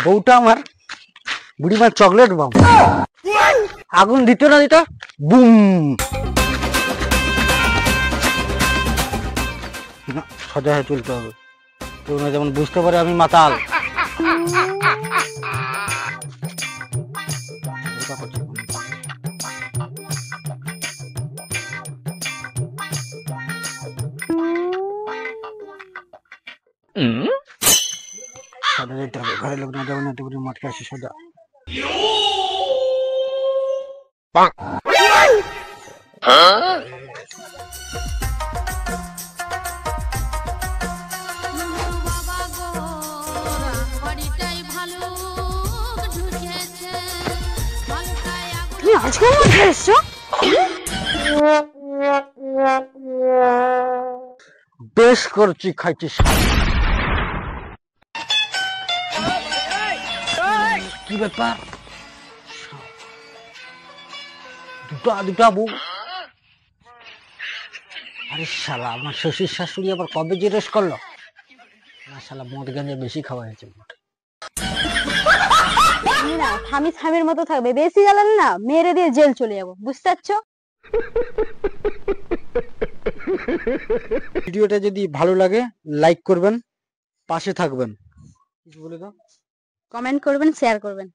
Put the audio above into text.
বউটা আমার বুড়িমার চকলেট বাম, আগুন দিত না দিত বুম, সোজা হয়ে চলতে হবে, কেউ না যেমন বুঝতে পারে আমি মাতাল। সোজা যেতে হবে, ঘরে লোক না যাবে না, মটকে আসি সোজা। তুমি আজকে মধ্যে এসছো? বেশ করছি, খাইছিস কি ব্যাপার? দুটা বউ, আরে শালা আমার শ্বশুর শাশুড়ি আবার কবে জিজ্ঞেস করলো? না শালা মদ গাঁজা বেশি খাওয়া হয়েছে। না স্বামী স্বামীর মতো থাকবে, বেশি জ্বালান না মেরে দিয়ে জেল চলে যাবো, বুঝতে পারছো? ভিডিওটা যদি ভালো লাগে লাইক করবেন, পাশে থাকবেন, কিছু বলে দাও, কমেন্ট করবেন, শেয়ার করবেন।